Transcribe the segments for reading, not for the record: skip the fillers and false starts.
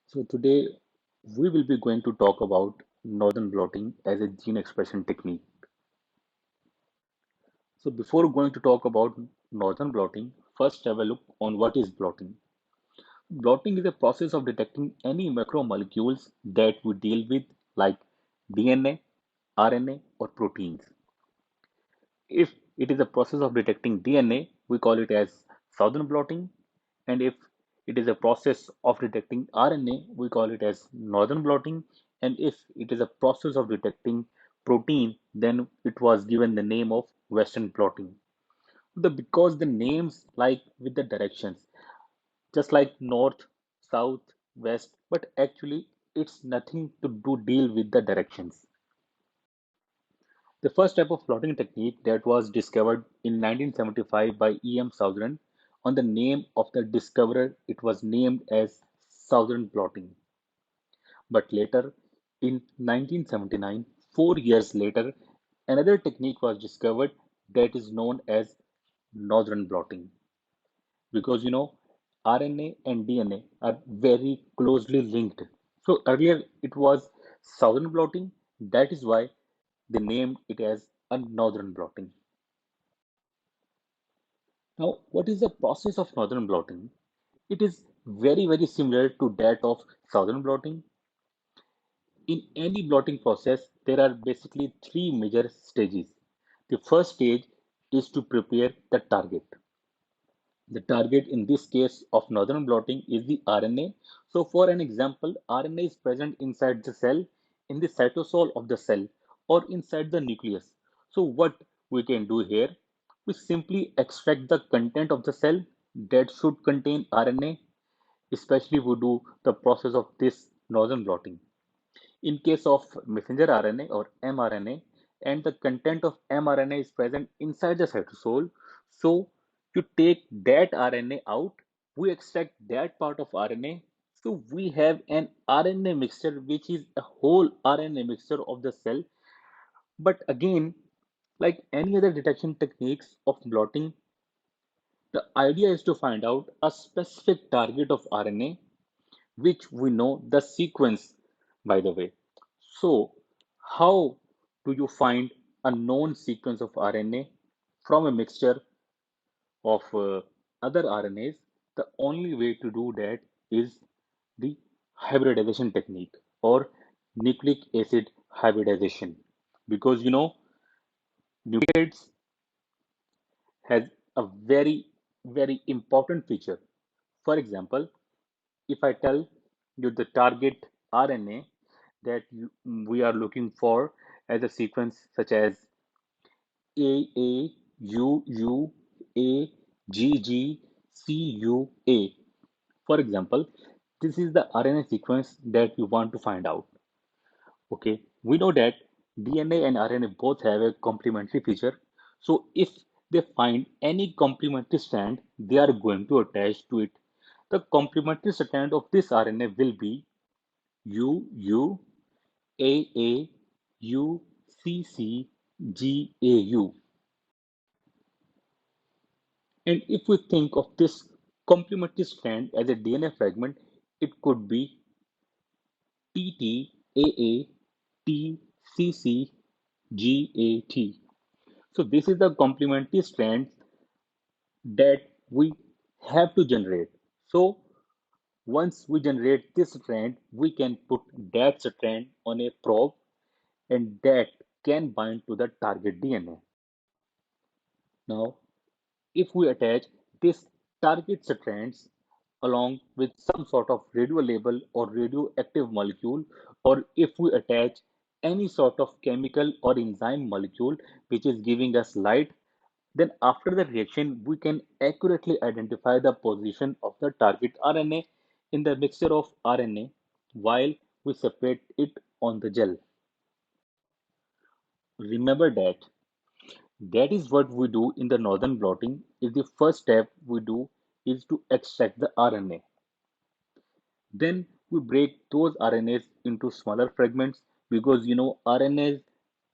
So today we will be going to talk about northern blotting as a gene expression technique. So before going to talk about northern blotting, first have a look on what is blotting. Blotting is a process of detecting any macromolecules that we deal with like DNA, RNA or proteins. If it is a process of detecting DNA, we call it as southern blotting. And if it is a process of detecting RNA, we call it as northern blotting. And if it is a process of detecting protein, then it was given the name of western blotting. Because the names like with the directions, just like north, south, west, but actually it's nothing to do deal with the directions. The first type of plotting technique that was discovered in 1975 by E.M. Southern, on the name of the discoverer, it was named as Southern plotting. But later, in 1979, 4 years later, another technique was discovered that is known as Northern blotting. Because RNA and DNA are very closely linked. So earlier it was Southern blotting, that is why they named it as a Northern blotting. Now, what is the process of northern blotting? It is very similar to that of southern blotting. In any blotting process, there are basically three major stages. The first stage is to prepare the target. The target in this case of northern blotting is the RNA. So, for an example, RNA is present inside the cell, in the cytosol of the cell, or inside the nucleus. So, what we can do here, we simply extract the content of the cell that should contain RNA, especially we do the process of this northern blotting. In case of messenger RNA or mRNA, and the content of mRNA is present inside the cytosol, so you take that RNA out, we extract that part of RNA, so we have an RNA mixture which is a whole RNA mixture of the cell. But again, like any other detection techniques of blotting, the idea is to find out a specific target of RNA which we know the sequence, by the way. So, how do you find a known sequence of RNA from a mixture of other RNAs? The only way to do that is the hybridization technique or nucleic acid hybridization. Because nucleic has a very important feature. For example, if I tell you the target RNA that we are looking for as a sequence such as AA, UU, A, GG, CUA. For example, this is the RNA sequence that we want to find out. Okay, we know that DNA and RNA both have a complementary feature. So if they find any complementary strand, they are going to attach to it. The complementary strand of this RNA will be UU, AA, UCC, GAU. And if we think of this complementary strand as a DNA fragment, it could be TT, AA, TCC, GAT. So this is the complementary strand that we have to generate. So once we generate this strand, we can put that strand on a probe and that can bind to the target DNA. Now, if we attach this target strands along with some sort of radio label or radioactive molecule, or if we attach any sort of chemical or enzyme molecule which is giving us light, then after the reaction, we can accurately identify the position of the target RNA in the mixture of RNA while we separate it on the gel. Remember that is what we do in the northern blotting. Is the first step we do is to extract the RNA. Then we break those RNAs into smaller fragments because RNAs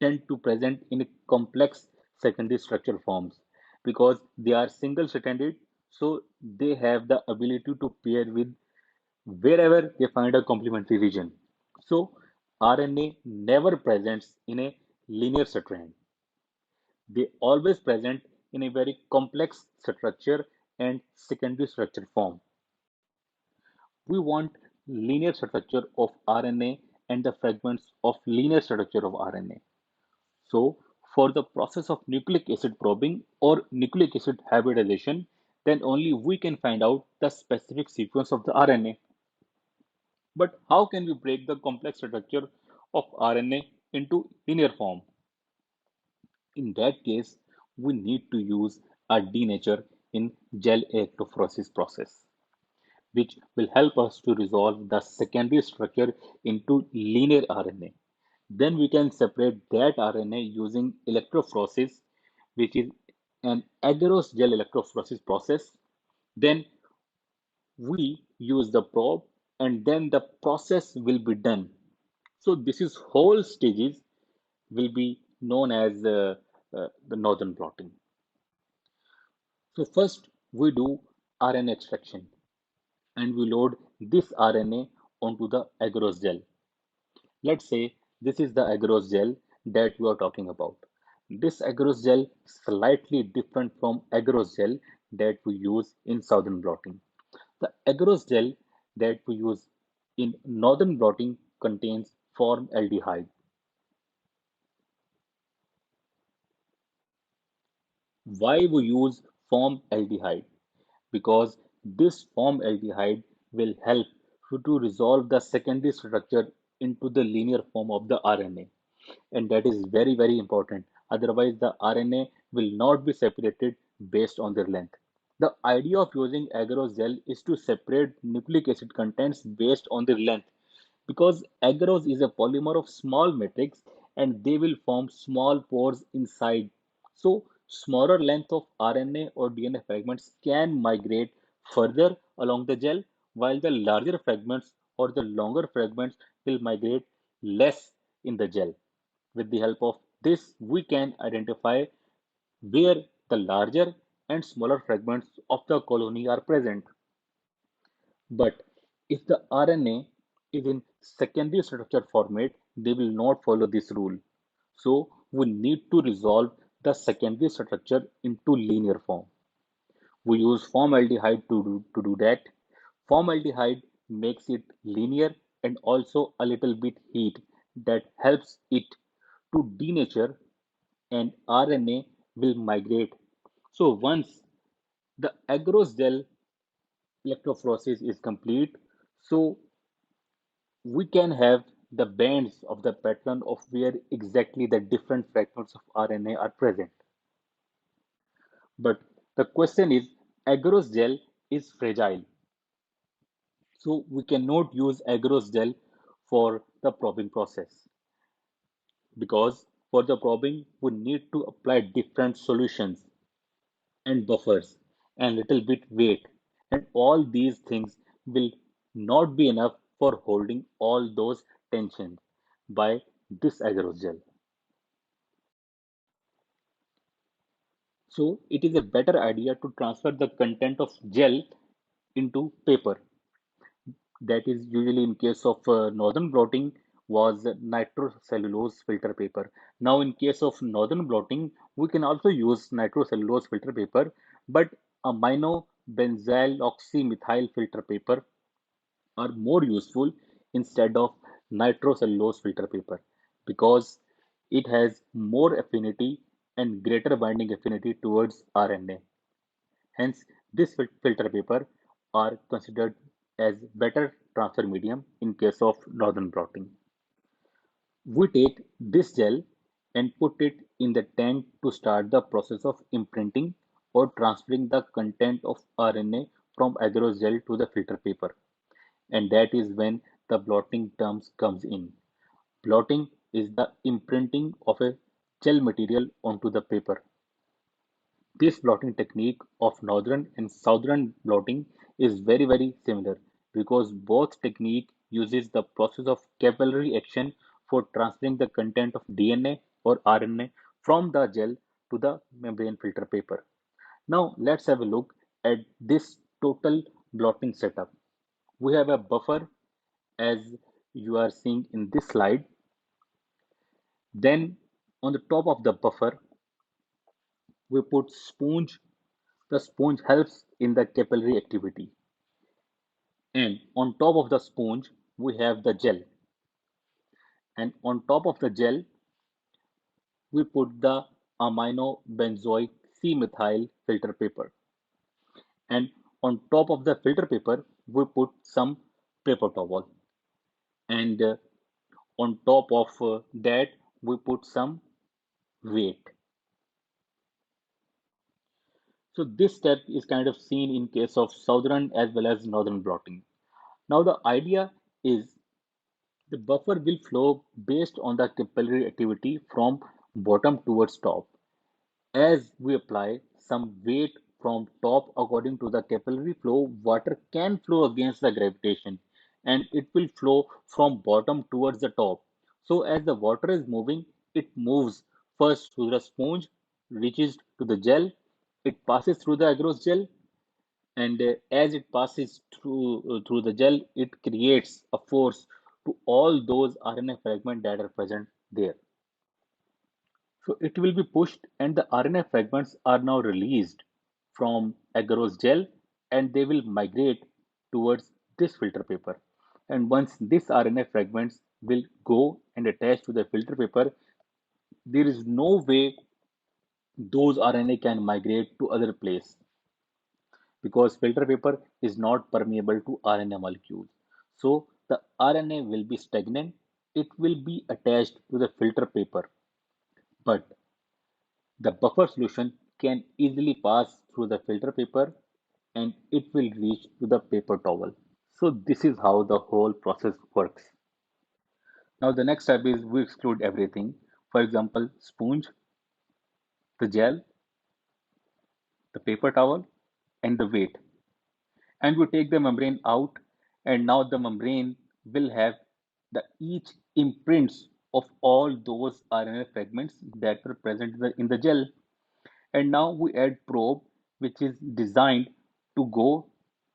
tend to present in complex secondary structure forms because they are single stranded, so they have the ability to pair with wherever they find a complementary region. So RNA never presents in a linear strand. They always present in a very complex structure and secondary structure form. We want linear structure of RNA and the fragments of linear structure of RNA. So, for the process of nucleic acid probing or nucleic acid hybridization, then only we can find out the specific sequence of the RNA. But how can we break the complex structure of RNA into linear form? In that case, we need to use a denature in gel electrophoresis process, which will help us to resolve the secondary structure into linear RNA. Then we can separate that RNA using electrophoresis, which is an agarose gel electrophoresis process. Then we use the probe and then the process will be done. So this is whole stages will be known as the northern blotting. So first we do RNA extraction and we load this RNA onto the agarose gel. Let's say this is the agarose gel that we are talking about. This agarose gel is slightly different from agarose gel that we use in southern blotting. The agarose gel that we use in northern blotting contains formaldehyde. Why we use formaldehyde? Because this formaldehyde will help to resolve the secondary structure into the linear form of the RNA. And that is very, very important. Otherwise, the RNA will not be separated based on their length. The idea of using agarose gel is to separate nucleic acid contents based on their length because agarose is a polymer of small matrix and they will form small pores inside. So, smaller length of RNA or DNA fragments can migrate further along the gel, while the larger fragments or the longer fragments will migrate less in the gel. With the help of this, we can identify where the larger and smaller fragments of the colony are present. But if the RNA is in secondary structure format, they will not follow this rule. So we need to resolve the secondary structure into linear form. We use formaldehyde to do that. Formaldehyde makes it linear and also a little bit heat that helps it to denature and RNA will migrate. So once the agarose gel electrophoresis is complete, so we can have the bands of the pattern of where exactly the different fragments of RNA are present. But the question is, agarose gel is fragile, so we cannot use agarose gel for the probing process because for the probing we need to apply different solutions and buffers and little bit weight, and all these things will not be enough for holding all those tensions by this agarose gel. So it is a better idea to transfer the content of gel into paper. That is usually in case of northern blotting was nitrocellulose filter paper. Now in case of northern blotting, we can also use nitrocellulose filter paper, but amino benzyl oxymethyl filter paper are more useful instead of nitrocellulose filter paper because it has more affinity and greater binding affinity towards RNA. Hence, this filter paper are considered as better transfer medium in case of northern blotting. We take this gel and put it in the tank to start the process of imprinting or transferring the content of RNA from agarose gel to the filter paper. And that is when the blotting terms comes in. Blotting is the imprinting of a gel material onto the paper. This blotting technique of northern and southern blotting is very very similar because both technique uses the process of capillary action for transferring the content of DNA or RNA from the gel to the membrane filter paper. Now let's have a look at this total blotting setup. We have a buffer as you are seeing in this slide. Then on the top of the buffer, we put sponge. The sponge helps in the capillary activity. And on top of the sponge, we have the gel. And on top of the gel, we put the amino benzoic C-methyl filter paper. And on top of the filter paper, we put some paper towel. And on top of that, we put some weight. So this step is kind of seen in case of southern as well as northern blotting. Now the idea is the buffer will flow based on the capillary activity from bottom towards top. As we apply some weight from top according to the capillary flow, water can flow against the gravitation and it will flow from bottom towards the top. So as the water is moving, it moves first through the sponge, reaches to the gel, it passes through the agarose gel, and as it passes through the gel, it creates a force to all those RNA fragments that are present there. So it will be pushed, and the RNA fragments are now released from agarose gel, and they will migrate towards this filter paper. And once these RNA fragments will go and attach to the filter paper, there is no way those RNA can migrate to other place because filter paper is not permeable to RNA molecules. So the RNA will be stagnant. It will be attached to the filter paper, but the buffer solution can easily pass through the filter paper and it will reach to the paper towel. So this is how the whole process works. Now the next step is we exclude everything. For example, sponge, the gel, the paper towel, and the weight. And we take the membrane out, and now the membrane will have the each imprints of all those RNA fragments that were present in the gel. And now we add probe which is designed to go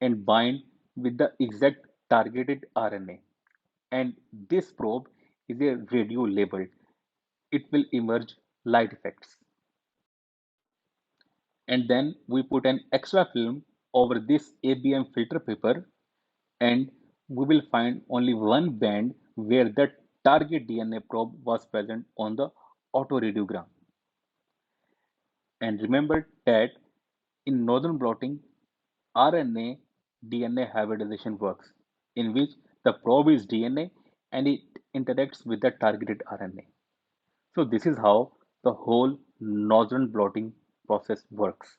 and bind with the exact targeted RNA. And this probe is a radio labeled. It will emerge light effects. And then we put an extra film over this ABM filter paper, and we will find only one band where the target DNA probe was present on the autoradiogram. And remember that in northern blotting, RNA DNA hybridization works, in which the probe is DNA and it interacts with the targeted RNA. So, this is how the whole northern blotting process works.